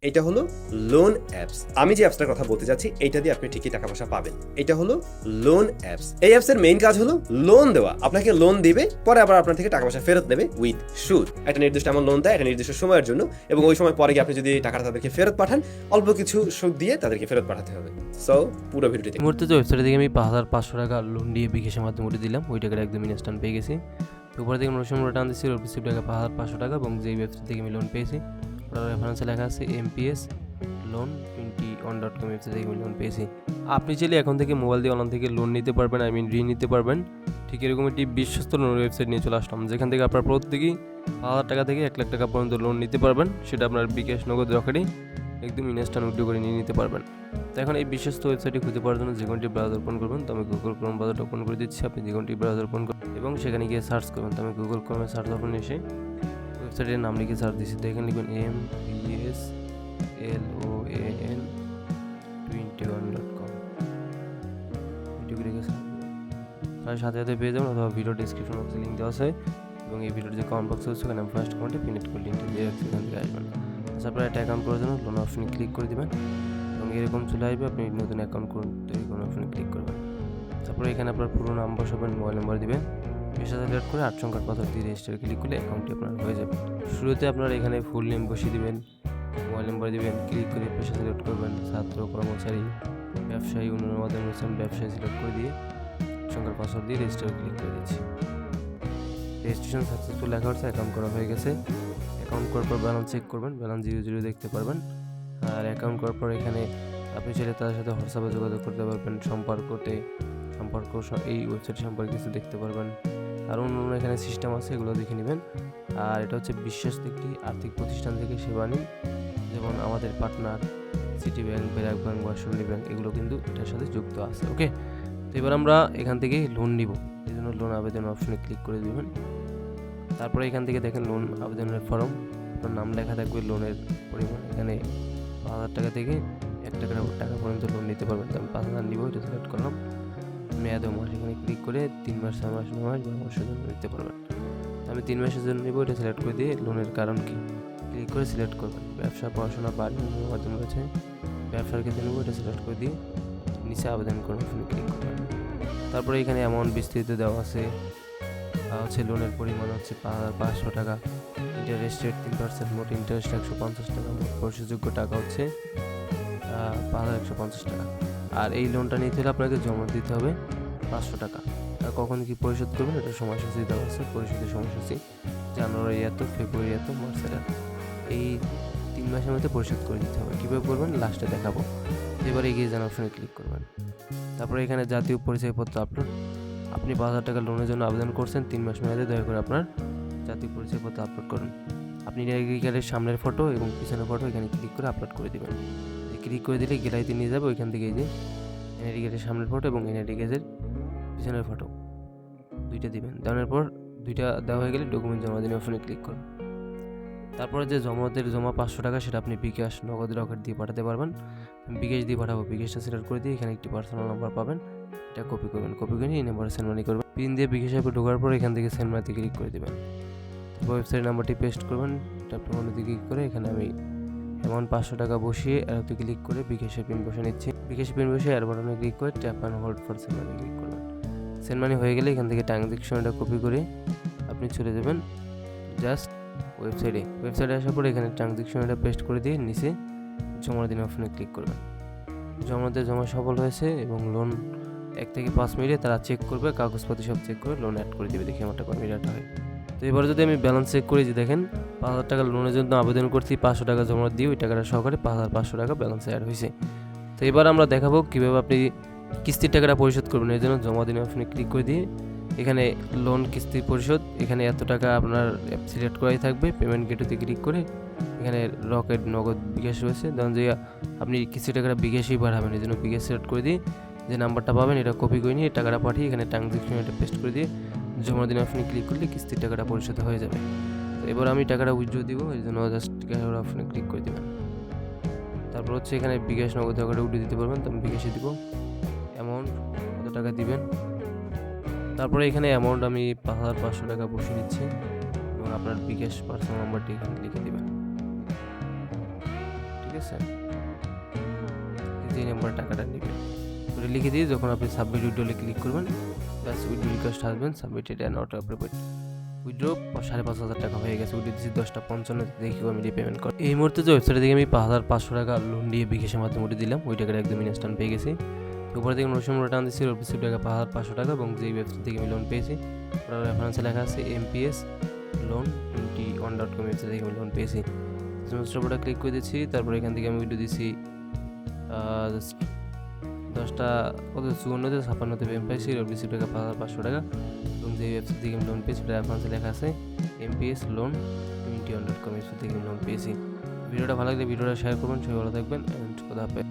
এটা হলো loan apps. আমি যে অ্যাপসটার কথা বলতে যাচ্ছি এটা দিয়ে আপনি ঠিকই টাকা পয়সা পাবেন। এটা হলো লোন অ্যাপস। এই অ্যাপসের মেইন কাজ হলো লোন দেওয়া। আপনাকে লোন দিবে, পরে আবার আপনার থেকে টাকা পয়সা ফেরত নেবে উইথ সুদ। একটা নির্দিষ্ট এমন লোন দেয় একটা নির্দিষ্ট সময়ের জন্য, এবং ওই সময় পরে গিয়ে আপনি যদি টাকাটা তাদেরকে ফেরত পাঠান, অল্প কিছু সুদ দিয়ে তাদেরকে ফেরত পাঠাতে হবে। সো পুরো ভিডিওটি মুহূর্তে যে ওয়েবসাইটে থেকে আমি 5,500 টাকা লোন দিয়ে বিকাশের মাধ্যমে উঠে দিলাম, ওই টাকাটা একদম ইনস্ট্যান্ট পেয়ে গেছি। তো উপরে থেকে আমরা টান দিচ্ছি রিসিভ টাকা 5,500 টাকা, এবং যেই ওয়েবসাইট থেকে আমি লোন পেয়েছি ওটার রেফারেন্সে লেখা আছে MPS লোন 21.com ওয়েবসাইট থেকে আমি লোন পেয়েছি। আপনি চাইলে এখন থেকে মোবাইল দিয়ে অনলাইন থেকে লোন নিতে পারবেন, ঋণ নিতে পারবেন। ঠিক এরকম একটি বিশ্বস্ত লোন ওয়েবসাইট নিয়ে চলে আসলাম, যেখান থেকে আপনার প্রত্যেকেই 5,000 টাকা থেকে 1 লাখ টাকা পর্যন্ত লোন নিতে পারবেন। সেটা আপনার বিকাশ নগদ রকেটে একদম ইনস্ট্যান্ট উইথড্র করে নিয়ে নিতে পারবেন। তো এখন এই বিশ্বস্ত ওয়েবসাইটটি খুঁজে পাওয়ার জন্য যে কোনটি ব্রাউজার ওপেন করবেন, তো আমি গুগল ক্রোম ব্রাউজার ওপেন করে দিচ্ছি। আপনি যে কোনটি ব্রাউজার ওপেন করবেন এবং সেখানে গিয়ে সার্চ করবেন। তো আমি গুগল ক্রোমে সার্চ ওপেনে এসে ওয়েবসাইটের নাম লিখে সার্চ দিচ্ছি। তো এখানে লিখবেন MPSLOAN21.com। এটুকু লিখে সাথে সাথে পেয়ে যাবেন, অথবা ভিডিও ডিসক্রিপশন বক্সে লিঙ্ক দেওয়া আছে, এবং এই ভিডিওর যে কমেন্ট বক্স আছে ওখানে আমি ফার্স্ট কমেন্টে পিনেট করে লিঙ্কটা দিয়ে রাখছি, এখান থেকে আসবেন। তারপরে একটা অ্যাকাউন্ট করার জন্য লোন অপশনে ক্লিক করে দেবেন, এবং এরকম চলে আসবে। আপনি নতুন অ্যাকাউন্ট তৈরি করুন অপশনে ক্লিক করবেন। তারপরে এখানে আপনার পুরো নাম বসাবেন, মোবাইল নাম্বার দিবেন, পেশা সিলেক্ট করে 8 সংখ্যার পাসওয়ার্ড দিয়ে রেজিস্টার ক্লিক করলে অ্যাকাউন্টটি আপনার হয়ে যাবে। শুরুতে আপনার এখানে ফুল নেম বসিয়ে দিবেন, মোবাইল নাম্বার দিবেন, ক্লিক করে পেশা সিলেক্ট করবেন, ছাত্র, কর্মচারী, ব্যবসায়ী, উন্নয়নের মাধ্যমে ব্যবসায়ী সিলেক্ট করে দিয়ে সংখ্যার পাসওয়ার্ড দিয়ে রেজিস্টার ক্লিক করে দিচ্ছি। রেজিস্ট্রেশন সাকসেসফুল লেখা হচ্ছে, অ্যাকাউন্ট করা হয়ে গেছে। অ্যাকাউন্ট করার পর ব্যালেন্স চেক করবেন, ব্যালেন্স 0 দেখতে পারবেন। আর অ্যাকাউন্ট করার পর এখানে আপনি চাইলে তাদের সাথে হোয়াটসঅ্যাপে যোগাযোগ করতে পারবেন, সম্পর্ক এই ওয়েবসাইট সম্পর্কে কিছু দেখতে পারবেন। আর অন্য এখানে সিস্টেম আছে, এগুলো দেখে নেবেন। আর এটা হচ্ছে বিশ্বস্ত একটি আর্থিক প্রতিষ্ঠান থেকে সেবা নিন, যেমন আমাদের partner city bank, BRAC bank বা সোনালী ব্যাংক, এগুলো কিন্তু এটার সাথে যুক্ত আছে। ওকে, তো এবার আমরা এখান থেকে লোন নিব, এই জন্য লোন আবেদন অপশনে ক্লিক করে দেবেন। তারপরে এখান থেকে দেখেন লোন আবেদনের ফর্ম, আপনার নাম লেখা থাকবে, লোনের পরিমাণ এখানে 5,000 টাকা থেকে 1 টাকা পর্যন্ত লোন নিতে পারবেন। তো আমি 5,000 নিব, এটা সিলেক্ট করলাম। মেয়াদ মাস এখানে ক্লিক করে 3 মাস, 6 মাস, 9 মাস বা বছরের জন্য নিতে পারবেন। আমি 3 মাসের জন্য নিব, এটা সিলেক্ট করে দিয়ে লোনের কারণ কি ক্লিক করে সিলেক্ট করবেন। ব্যবসা, পড়াশোনা, বাড়ি, অন্যান্য মাধ্যম রয়েছে, ব্যবসার ক্ষেত্রে নেব, এটা সিলেক্ট করে দিয়ে নিচে আবেদন করুন অপশনে ক্লিক করবেন। তারপরে এখানে অ্যামাউন্ট বিস্তৃত দেওয়া আছে, হচ্ছে লোনের পরিমাণ হচ্ছে 5,500 টাকা, ইন্টারেস্ট রেট 3%, মোট ইন্টারেস্ট 150 টাকা, মোট পরিশোধযোগ্য টাকা হচ্ছে 5,150 টাকা। আর এই লোনটা নিতে হলে আপনাকে জমা দিতে হবে 500 টাকা। আর কখন কি পরিশোধ করবেন এটা সময়সূচি দেওয়া আছে, পরিশোধের সময়সূচি জানুয়ারি এত, ফেব্রুয়ারি এত, মার্চের এত, এই 3 মাসের মধ্যে পরিশোধ করে দিতে হবে। কীভাবে করবেন লাস্টে দেখাবো। এবার এগিয়ে যান অপশনে ক্লিক করবেন। তারপরে এখানে জাতীয় পরিচয়পত্র আপলোড, আপনি 5,000 টাকা লোনের জন্য আবেদন করছেন 3 মাস মেয়াদে, দয়া করে আপনার জাতীয় পরিচয়পত্র আপলোড করুন। আপনি এনআইডি কার্ডের সামনের ফটো এবং পিছনের ফটো এখানে ক্লিক করে আপলোড করে দেবেন। ক্লিক করে দিলে গ্যালারিতে নিয়ে যাবে, ওইখান থেকে এই যে এনআইডি কার্ডের সামনের ফটো এবং এনআইডি কার্ডের পিছনের ফটো দুইটা দিবেন। দেওয়ার পর দুইটা দেওয়া হয়ে গেলে ডকুমেন্ট জমা দিন অপশনে ক্লিক করুন। তারপরে যে জমা 500 টাকা, সেটা আপনি বিকাশ, নগদ, রকেট দিয়ে পাঠাতে পারবেন। বিকাশ দিয়ে পাঠাবো, বিকাশটা সিলেক্ট করে দিয়ে এখানে একটি পার্সোনাল নাম্বার পাবেন, এটা কপি করবেন, কপি করে নিয়ে এই নাম্বারে সেন্ড মানি করবেন। পিন দিয়ে বিকাশ অ্যাপে ঢোকার পর এখান থেকে সেন্ড মানিতে ক্লিক করে দেবেন। ওয়েবসাইট নাম্বারটি পেস্ট করবেন, ট্যাপ মধ্যে ক্লিক করে এখানে আমি অ্যামাউন্ট 500 টাকা বসিয়ে অ্যারোতে ক্লিক করে বিকাশের পিন বসে নিচ্ছি। বিকাশের পিন বসে অ্যাড বাটনে ক্লিক করে tap and hold for send money click করবেন। সেন্ড মানি হয়ে গেলে এখান থেকে ট্রানজ্যাকশনটা কপি করে আপনি চলে যাবেন জাস্ট ওয়েবসাইটে আসার পর এখানে ট্রানজ্যাকশনটা পেস্ট করে দিয়ে নিচে জমা দিন অপশনে ক্লিক করবেন। জমা সফল হয়েছে, এবং লোন 1 থেকে 5 মিনিটে তারা চেক করবে, কাগজপাতি সব চেক করে লোন অ্যাড করে দেবে। দেখি আমার টাকা মিটারটা হয়। তো এবার যদি আমি ব্যালেন্স চেক করি, যে দেখেন 5,000 টাকা লোনের জন্য আবেদন করছি, 500 টাকা জমা দিয়ে ওই টাকাটা সহকারে 5,500 টাকা ব্যালেন্স অ্যাড হয়েছে। তো এবার আমরা দেখাবো কীভাবে আপনি কিস্তির টাকাটা পরিশোধ করবেন। এর জন্য জমা দিন অপশনে ক্লিক করে দিয়ে এখানে লোন কিস্তি পরিশোধ, এখানে এত টাকা আপনার সিলেক্ট করাই থাকবে। পেমেন্ট গেটওতে ক্লিক করে এখানে রকেট, নগদ, বিকাশ রয়েছে। ধরুন যে আপনি কিস্তি টাকাটা বিকাশেই পাঠাবেন, এই জন্য বিকাশ সিলেক্ট করে দিয়ে যে নাম্বারটা পাবেন এটা কপি করে নিয়ে টাকাটা পাঠিয়ে এখানে ট্রানজ্যাকশন এটা পেস্ট করে দিয়ে জমা দিন অপশনে ক্লিক করলে কিস্তির টাকাটা পরিশোধ হয়ে যাবে। তো এবার আমি টাকাটা উইথড্র দিব, এই জন্য জাস্ট ক্যাশ অপশনে ক্লিক করে দেবেন। তারপর হচ্ছে এখানে বিকাশ, নগদ টাকাটা উঠে দিতে পারবেন। তো আমি বিকাশে দিব, অ্যামাউন্ট কত টাকা দিবেন। তারপরে এখানে অ্যামাউন্ট আমি 5,500 টাকা বসিয়ে নিচ্ছি, এবং আপনার বিকাশ পার্সোনাল নাম্বারটি এখানে লিখে দেবেন। ঠিক ঠিক আছে, যে নম্বরে টাকাটা নেবে ওটা লিখে দিয়ে যখন আপনি সাবমিট উইথড্রলে ক্লিক করবেন, ব্যাস উইথড্র রিকোয়েস্ট আসবেন, submitted and auto approved. Withdraw 5,500 টাকা হয়ে গেছে। উইথড্র দিচ্ছি 10:55 দেখি আমি পেমেন্ট করি। এই মুহূর্তে যে ওয়েবসাইট থেকে আমি 5,500 টাকা লোন দিয়ে বিকাশের মাধ্যমে উঠে দিলাম, ওই টাকাটা একদম ইনস্ট্যান্ট পেয়ে গেছি। তো উপরে থেকে নোটিফিকেশন রিটার্ন দিচ্ছি, রিসিভ টাকা 5,500 টাকা, এবং যেই ওয়েবসাইট থেকে আমি লোন পেয়েছি ওটার রেফারেন্সে লেখা আছে MPS লোন 21.com ওয়েবসাইট থেকে আমি লোন পেয়েছি। ওটা ক্লিক করে দিচ্ছি, তারপর এখান থেকে আমি উইথড্র দিচ্ছি 10:54 পেমেন্ট পাইছি, রিসিভ টাকা 5,500 টাকা, এবং যে ওয়েবসাইট থেকে আমি লোন পেয়েছি ওটা রেফারেন্সে লেখা আছে MPS লোন 21.com ওয়েবসাইট থেকে আমি লোন পেয়েছি। ভিডিওটা ভালো লাগলে ভিডিওটা শেয়ার করবেন, সবাই ভালো থাকবেন, খোদা হাফেজ।